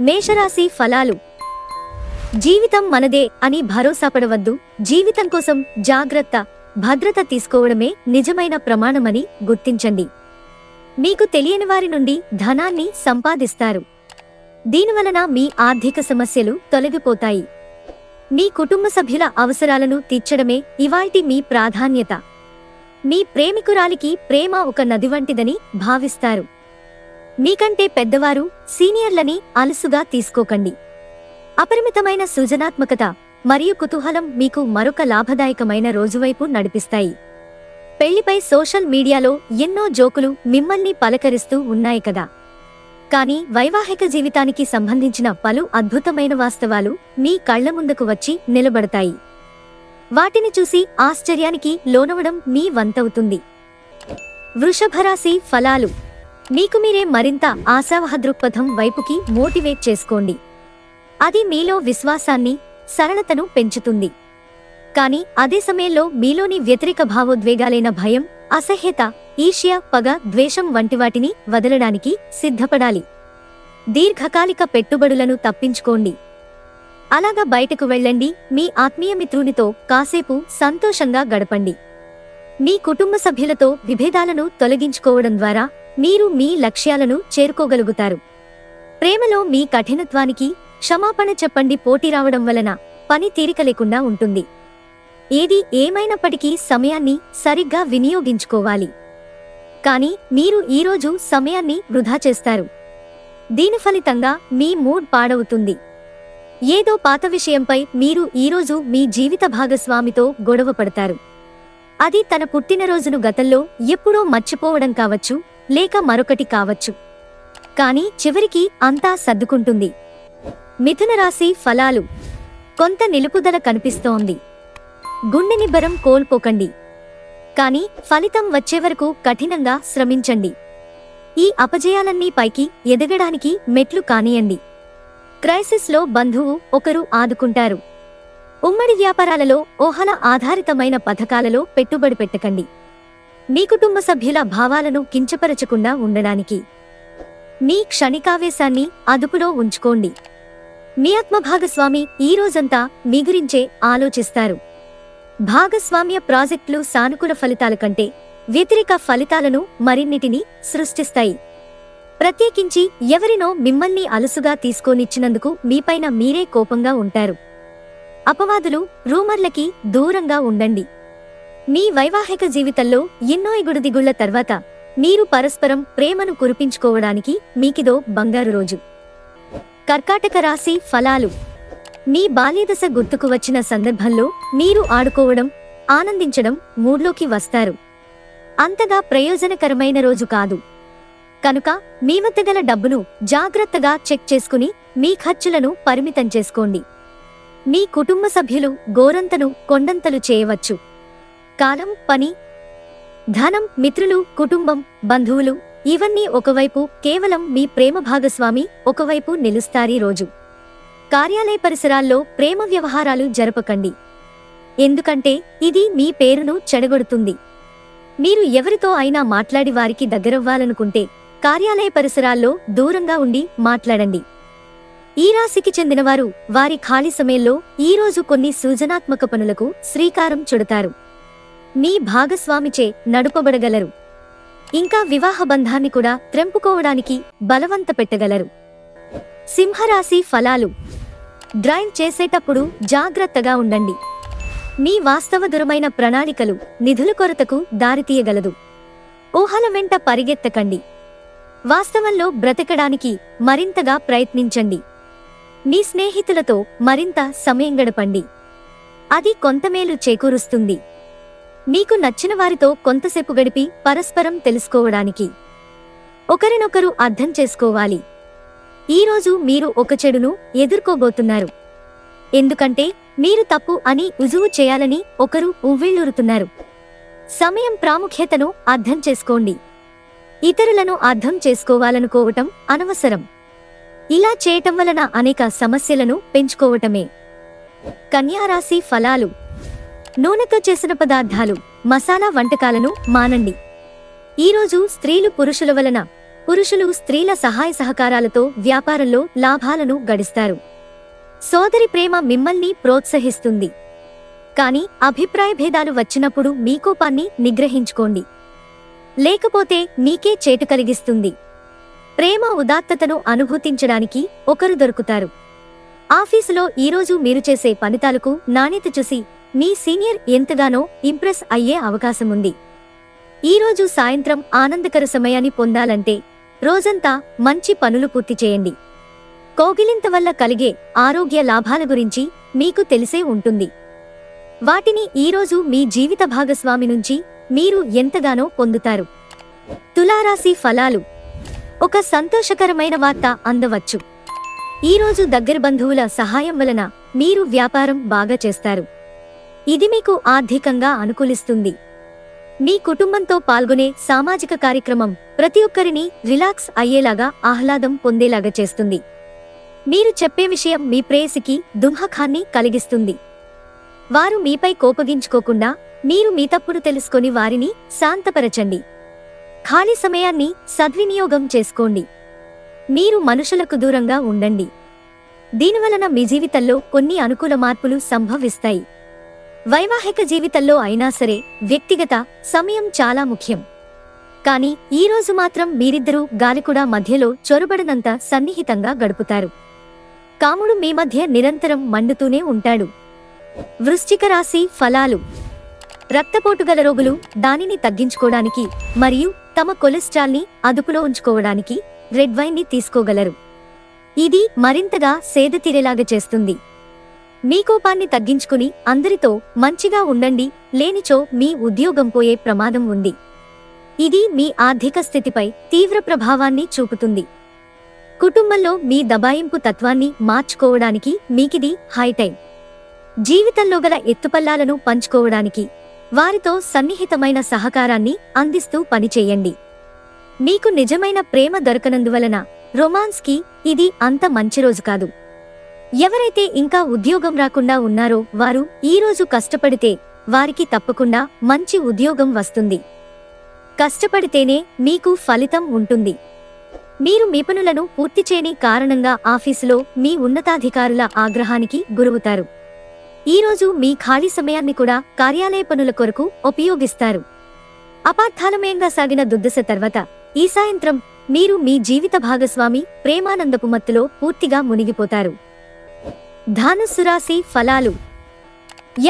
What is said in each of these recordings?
మేషరాశి ఫలాలు. జీవితం మనదే అని భరోసాపడవద్దు. జీవితం కోసం జాగ్రత్త, భద్రత తీసుకోవడమే నిజమైన ప్రమాణమని గుర్తించండి. మీకు తెలియని వారి నుండి ధనాన్ని సంపాదిస్తారు. దీనివలన మీ ఆర్థిక సమస్యలు తొలగిపోతాయి. మీ కుటుంబ సభ్యుల అవసరాలను తీర్చడమే ఇవాల్టి మీ ప్రాధాన్యత. మీ ప్రేమికురాలికి ప్రేమ ఒక నది వంటిదని భావిస్తారు. మీకంటే పెద్దవారు, సీనియర్లని అలుసుగా తీసుకోకండి. అపరిమితమైన సృజనాత్మకత మరియు కుతూహలం మీకు మరొక లాభదాయకమైన రోజువైపు నడిపిస్తాయి. పెళ్లిపై సోషల్ మీడియాలో ఎన్నో జోకులు మిమ్మల్ని పలకరిస్తూ ఉన్నాయి కదా. కానీ వైవాహిక జీవితానికి సంబంధించిన పలు అద్భుతమైన వాస్తవాలు మీ కళ్ల ముందుకు వచ్చి నిలబడతాయి. వాటిని చూసి ఆశ్చర్యానికి లోనవడం మీ వంతవుతుంది. వృషభరాశి ఫలాలు. మీకు మీరే మరింత ఆశావహ దృక్పథం వైపుకి మోటివేట్ చేసుకోండి. అది మీలో విశ్వాసాన్ని, సరళతను పెంచుతుంది. కానీ అదే సమయంలో మీలోని వ్యతిరేక భావోద్వేగాలైన భయం, అసహ్యత, ఈర్ష్య, పగ, ద్వేషం వంటి వాటిని వదలడానికి సిద్ధపడాలి. దీర్ఘకాలిక పెట్టుబడులను తప్పించుకోండి. అలాగా బయటకు వెళ్ళండి. మీ ఆత్మీయ మిత్రునితో కాసేపు సంతోషంగా గడపండి. మీ కుటుంబ సభ్యులతో విభేదాలను తొలగించుకోవడం ద్వారా మీరు మీ లక్ష్యాలను చేరుకోగలుగుతారు. ప్రేమలో మీ కఠినత్వానికి క్షమాపణ చెప్పండి. పోటీ రావడం వలన పని తీరిక లేకుండా ఉంటుంది. ఏది ఏమైనప్పటికీ సమయాన్ని సరిగ్గా వినియోగించుకోవాలి. కానీ మీరు ఈరోజు సమయాన్ని వృధా చేస్తారు. దీని ఫలితంగా మీ మూడ్ పాడవుతుంది. ఏదో పాత విషయంపై మీరు ఈరోజు మీ జీవిత భాగస్వామితో గొడవ పడతారు. అది తన పుట్టినరోజును గతంలో ఎప్పుడో మర్చిపోవడం కావచ్చు, లేక మరొకటి కావచ్చు. కానీ చివరికి అంతా సర్దుకుంటుంది. మిథున రాశి ఫలాలు. కొంత నిలుపుదల కనిపిస్తోంది. గుండె నిబ్బరం కోల్పోకండి. కానీ ఫలితం వచ్చేవరకు కఠినంగా శ్రమించండి. ఈ అపజయాలన్నీ పైకి ఎదగడానికి మెట్లు కానియండి. క్రైసిస్లో బంధువు ఒకరు ఆదుకుంటారు. ఉమ్మడి వ్యాపారాలలో ఊహల ఆధారితమైన పథకాలలో పెట్టుబడి పెట్టకండి. మీ కుటుంబ సభ్యుల భావాలను కించపరచకుండా ఉండడానికి మీ క్షణికావేశాన్ని అదుపులో ఉంచుకోండి. మీ ఆత్మభాగస్వామి ఈ రోజంతా మీ గురించే ఆలోచిస్తారు. భాగస్వామ్య ప్రాజెక్టులు సానుకూల ఫలితాల కంటే వ్యతిరేక ఫలితాలను మరిన్నిటిని సృష్టిస్తాయి. ప్రత్యేకించి ఎవరినో మిమ్మల్ని అలుసుగా తీసుకోనిచ్చినందుకు మీపైన మీరే కోపంగా ఉంటారు. అపవాదులు, రూమర్లకి దూరంగా ఉండండి. మీ వైవాహిక జీవితంలో ఎన్నో ఎగుడుదిగుళ్ల తర్వాత మీరు పరస్పరం ప్రేమను కురిపించుకోవడానికి మీకిదో బంగారు రోజు. కర్కాటక రాశి ఫలాలు. మీ బాల్యదశ గుర్తుకు వచ్చిన సందర్భంలో మీరు ఆడుకోవడం, ఆనందించడం మూడ్లోకి వస్తారు. అంతగా ప్రయోజనకరమైన రోజు కాదు. కనుక మీ వద్ద గల డబ్బును జాగ్రత్తగా చెక్ చేసుకుని మీ ఖర్చులను పరిమితం చేసుకోండి. మీ కుటుంబ సభ్యులు గోరంతను కొండంతలు చేయవచ్చు. కాలం, పని, ధనం, మిత్రులు, కుటుంబం, బంధువులు ఇవన్నీ ఒకవైపు, కేవలం మీ ప్రేమ భాగస్వామి ఒకవైపు నిలుస్తారీ రోజు. కార్యాలయ పరిసరాల్లో ప్రేమ వ్యవహారాలు జరపకండి. ఎందుకంటే ఇది మీ పేరును చెడగొడుతుంది. మీరు ఎవరితో అయినా మాట్లాడి వారికి దగ్గరవ్వాలనుకుంటే కార్యాలయ పరిసరాల్లో దూరంగా ఉండి మాట్లాడండి. ఈ రాశికి చెందినవారు వారి ఖాళీ సమయంలో ఈరోజు కొన్ని సృజనాత్మక పనులకు శ్రీకారం చుడతారు. మీ భాగస్వామిచే నడుపబడగలరు. ఇంకా వివాహ బంధాన్ని కూడా త్రెంపుకోవడానికి బలవంత పెట్టగలరు. సింహరాశి ఫలాలు. డ్రైవ్ చేసేటప్పుడు జాగ్రత్తగా ఉండండి. మీ వాస్తవదురమైన ప్రణాళికలు నిధుల కొరతకు దారితీయగలదు. ఊహల వెంట పరిగెత్తకండి. వాస్తవంలో బ్రతకడానికి మరింతగా ప్రయత్నించండి. మీ స్నేహితులతో మరింత సమయం గడపండి. అది కొంత మేలు చేకూరుస్తుంది. మీకు నచ్చిన వారితో కొంతసేపు గడిపి పరస్పరం తెలుసుకోవడానికి, ఒకరినొకరు అర్థం చేసుకోవాలి. ఈరోజు మీరు ఒక చెడును ఎదుర్కోబోతున్నారు. ఎందుకంటే మీరు తప్పు అని రుజువు చేయాలని ఒకరు ఉవ్విళ్లూరుతున్నారు. సమయం ప్రాముఖ్యతను అర్థం చేసుకోండి. ఇతరులను అర్థం చేసుకోవాలనుకోవటం అనవసరం. ఇలా చేయటం వలన అనేక సమస్యలను పెంచుకోవటమే. కన్యారాశి ఫలాలు. నూనెతో చేసిన పదార్థాలు, మసాలా వంటకాలను మానండి. ఈరోజు స్త్రీలు పురుషుల వలన పురుషులు స్త్రీల సహాయ సహకారాలతో వ్యాపారంలో లాభాలను గడిస్తారు. సోదరి ప్రేమ మిమ్మల్ని ప్రోత్సహిస్తుంది. కానీ అభిప్రాయ భేదాలు వచ్చినప్పుడు మీ కోపాన్ని నిగ్రహించుకోండి, లేకపోతే మీకే చేటు కలిగిస్తుంది. ప్రేమ ఉదాత్తతను అనుభూతించడానికి ఒకరు దొరుకుతారు. ఆఫీసులో ఈరోజు మీరు చేసే ఫలితాలకు నాణ్యత చూసి మీ సీనియర్ ఎంతగానో ఇంప్రెస్ అయ్యే అవకాశముంది. ఈరోజు సాయంత్రం ఆనందకర సమయాన్ని పొందాలంటే రోజంతా మంచి పనులు పూర్తి చేయండి. కౌగిలింత వల్ల కలిగే ఆరోగ్య లాభాల గురించి మీకు తెలిసే ఉంటుంది. వాటిని ఈరోజు మీ జీవిత భాగస్వామి నుంచి మీరు ఎంతగానో పొందుతారు. తులారాశి ఫలాలు. ఒక సంతోషకరమైన వార్త అందవచ్చు. ఈరోజు దగ్గర బంధువుల సహాయం వలన మీరు వ్యాపారం బాగా చేస్తారు. ఇది మీకు ఆర్థికంగా అనుకూలిస్తుంది. మీ కుటుంబంతో పాల్గొనే సామాజిక కార్యక్రమం ప్రతి ఒక్కరిని రిలాక్స్ అయ్యేలాగా ఆహ్లాదం పొందేలాగా చేస్తుంది. మీరు చెప్పే విషయం మీ ప్రేయసికి దుఃఖాన్ని కలిగిస్తుంది. వారు మీపై కోపగించుకోకుండా మీరు మీ తప్పును తెలుసుకొని వారిని శాంతపరచండి. ఖాళీ సమయాన్ని సద్వినియోగం చేసుకోండి. మీరు మనుషులకు దూరంగా ఉండండి. దీనివలన మీ జీవితంలో కొన్ని అనుకూల మార్పులు సంభవిస్తాయి. వైవాహిక జీవితంలో అయినా సరే వ్యక్తిగత సమయం చాలా ముఖ్యం. కానీ ఈరోజు మాత్రం మీరిద్దరూ గాలికుడా మధ్యలో చొరబడనంత సన్నిహితంగా గడుపుతారు. కాముడు మీ మధ్య నిరంతరం మండుతూనే ఉంటాడు. వృశ్చిక రాశి ఫలాలు. రక్తపోటు గల రోగులు దానిని తగ్గించుకోవడానికి మరియు తమ కొలెస్ట్రాల్ని అదుపులో ఉంచుకోవడానికి రెడ్ వైన్ ని తీసుకోగలరు. ఇది మరింతగా సేద తీరేలాగా చేస్తుంది. మీ కోపాన్ని తగ్గించుకుని అందరితో మంచిగా ఉండండి, లేనిచో మీ ఉద్యోగం పోయే ప్రమాదం ఉంది. ఇది మీ ఆర్థిక స్థితిపై తీవ్ర ప్రభావాన్ని చూపుతుంది. కుటుంబంలో మీ దబాయింపు తత్వాన్ని మార్చుకోవడానికి మీకిది హై టైం. జీవితంలో గల ఎత్తుపల్లాలను పంచుకోవడానికి వారితో సన్నిహితమైన సహకారాన్ని అందిస్తూ పనిచేయండి. మీకు నిజమైన ప్రేమ దొరకనందువలన రొమాన్స్కి ఇది అంత మంచి రోజు కాదు. ఎవరైతే ఇంకా ఉద్యోగం రాకుండా ఉన్నారో వారు ఈరోజు కష్టపడితే వారికి తప్పకుండా మంచి ఉద్యోగం వస్తుంది. కష్టపడితేనే మీకు ఫలితం ఉంటుంది. మీరు మీ పనులను పూర్తి చేయని కారణంగా ఆఫీసులో మీ ఉన్నతాధికారుల ఆగ్రహానికి గురవుతారు. ఈరోజు మీ ఖాళీ సమయాన్ని కూడా కార్యాలయ పనుల కొరకు ఉపయోగిస్తారు. అపార్థాలమయంగా సాగిన దుర్దశ తర్వాత ఈ సాయంత్రం మీరు మీ జీవిత భాగస్వామి ప్రేమానందపు మత్తులో పూర్తిగా మునిగిపోతారు. ధనుస్సు రాశి ఫలాలు.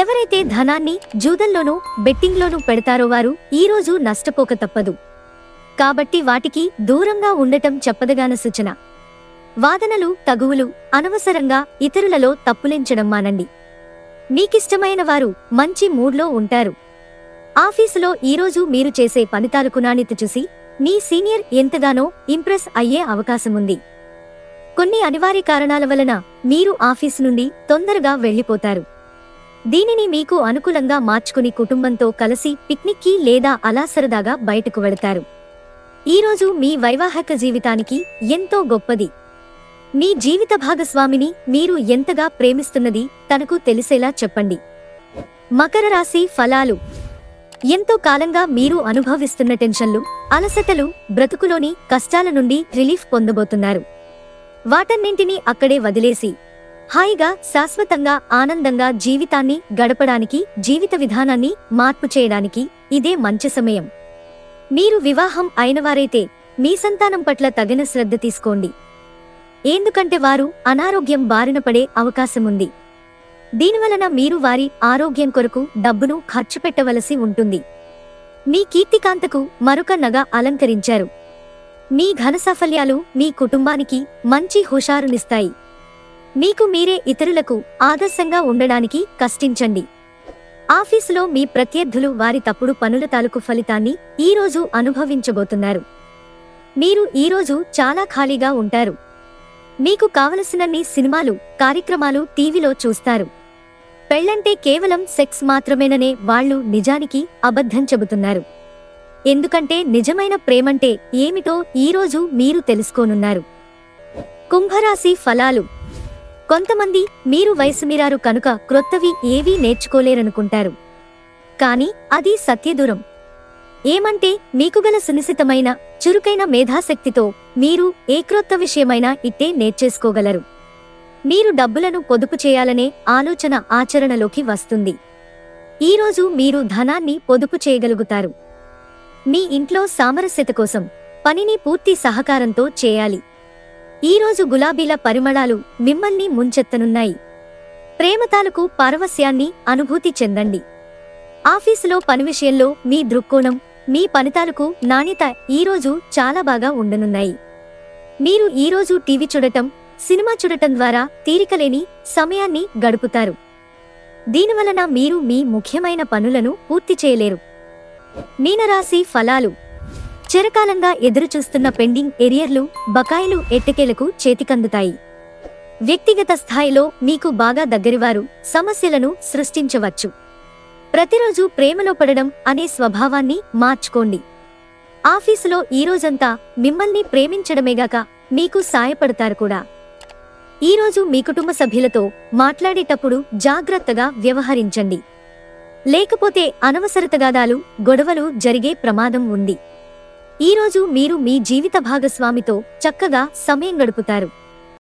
ఎవరైతే ధనాన్ని జూదంలోనూ బెట్టింగ్లోనూ పెడతారో వారు ఈరోజు నష్టపోక తప్పదు. కాబట్టి వాటికి దూరంగా ఉండటం చెప్పదగాన సూచన. వాదనలు తగువులు అనవసరంగా ఇతరులలో తప్పులెంచడం మానండి. మీకిష్టమైన వారు మంచి మూడ్లో ఉంటారు. ఆఫీసులో ఈరోజు మీరు చేసే ఫలితాలకు నాణ్యత చూసి మీ సీనియర్ ఎంతగానో ఇంప్రెస్ అయ్యే అవకాశముంది. కొన్ని అనివార్య కారణాల వలన మీరు ఆఫీసు నుండి తొందరగా వెళ్లిపోతారు. దీనిని మీకు అనుకూలంగా మార్చుకుని కుటుంబంతో కలిసి పిక్నిక్కి లేదా అలా సరదాగా బయటకు వెళతారు. ఈరోజు మీ వైవాహిక జీవితానికి ఎంతో గొప్పది. మీ జీవిత భాగస్వామిని మీరు ఎంతగా ప్రేమిస్తున్నది తనకు తెలిసేలా చెప్పండి. మకర రాశి ఫలాలు. ఎంతో కాలంగా మీరు అనుభవిస్తున్న టెన్షన్లు, అలసటలు, బ్రతుకులోని కష్టాల నుండి రిలీఫ్ పొందబోతున్నారు. వాటన్నింటినీ అక్కడే వదిలేసి హాయిగా శాశ్వతంగా ఆనందంగా జీవితాన్ని గడపడానికి, జీవిత విధానాన్ని మార్పు చేయడానికి ఇదే మంచి సమయం. మీరు వివాహం అయినవారైతే మీ సంతానం పట్ల తగిన శ్రద్ధ తీసుకోండి. ఎందుకంటే వారు అనారోగ్యం బారిన పడే అవకాశముంది. దీనివలన మీరు వారి ఆరోగ్యం కొరకు డబ్బును ఖర్చు పెట్టవలసి ఉంటుంది. మీ కీర్తికాంతకు మరొక నగ అలంకరించారు. మీ ఘన సాఫల్యాలు మీ కుటుంబానికి మంచి హుషారునిస్తాయి. మీకు మీరే ఇతరులకు ఆదర్శంగా ఉండడానికి కష్టించండి. ఆఫీసులో మీ ప్రత్యర్థులు వారి తప్పుడు పనుల తాలూకు ఫలితాన్ని ఈరోజు అనుభవించబోతున్నారు. మీరు ఈరోజు చాలా ఖాళీగా ఉంటారు. మీకు కావలసినన్ని సినిమాలు, కార్యక్రమాలు టీవీలో చూస్తారు. పెళ్లంటే కేవలం సెక్స్ మాత్రమేననే వాళ్ళు నిజానికి అబద్ధం చెబుతున్నారు. ఎందుకంటే నిజమైన ప్రేమంటే ఏమిటో ఈరోజు మీరు తెలుసుకోనున్నారు. కుంభరాశి ఫలాలు. కొంతమంది మీరు వయసు మీరారు కనుక క్రొత్తవి ఏవీ నేర్చుకోలేరనుకుంటారు. కానీ అది సత్యదూరం. ఏమంటే మీకుగల సునిశితమైన చురుకైన మేధాశక్తితో మీరు ఏ క్రొత్త విషయమైనా ఇట్టే నేర్చేసుకోగలరు. మీరు డబ్బులను పొదుపు చేయాలనే ఆలోచన ఆచరణలోకి వస్తుంది. ఈరోజు మీరు ధనాన్ని పొదుపు చేయగలుగుతారు. మీ ఇంట్లో సామరస్యత కోసం పనిని పూర్తి సహకారంతో చేయాలి. ఈరోజు గులాబీల పరిమళాలు మిమ్మల్ని ముంచెత్తనున్నాయి. ప్రేమతాలకు పారవస్యాన్ని అనుభూతి చెందండి. ఆఫీసులో పని విషయంలో మీ దృక్కోణం, మీ పనితాలకు నాణ్యత ఈరోజు చాలా బాగా ఉండనున్నాయి. మీరు ఈరోజు టీవీ చూడటం, సినిమా చూడటం ద్వారా తీరికలేని సమయాన్ని గడుపుతారు. దీనివలన మీరు మీ ముఖ్యమైన పనులను పూర్తి చేయలేరు. మీనరాశి ఫలాలు. చిరకాలంగా ఎదురుచూస్తున్న పెండింగ్ ఎరియర్లు, బకాయిలు ఎట్టకేలకు చేతికందుతాయి. వ్యక్తిగత స్థాయిలో మీకు బాగా దగ్గరివారు సమస్యలను సృష్టించవచ్చు. ప్రతిరోజు ప్రేమలో పడడం అనే స్వభావాన్ని మార్చుకోండి. ఆఫీసులో ఈరోజంతా మిమ్మల్ని ప్రేమించడమేగాక మీకు సాయపడతారు కూడా. ఈరోజు మీ కుటుంబ సభ్యులతో మాట్లాడేటప్పుడు జాగ్రత్తగా వ్యవహరించండి. లేకపోతే అనవసర తగాదాలు, గొడవలు జరిగే ప్రమాదం ఉంది. ఈరోజు మీరు మీ జీవిత భాగస్వామితో చక్కగా సమయం గడుపుతారు.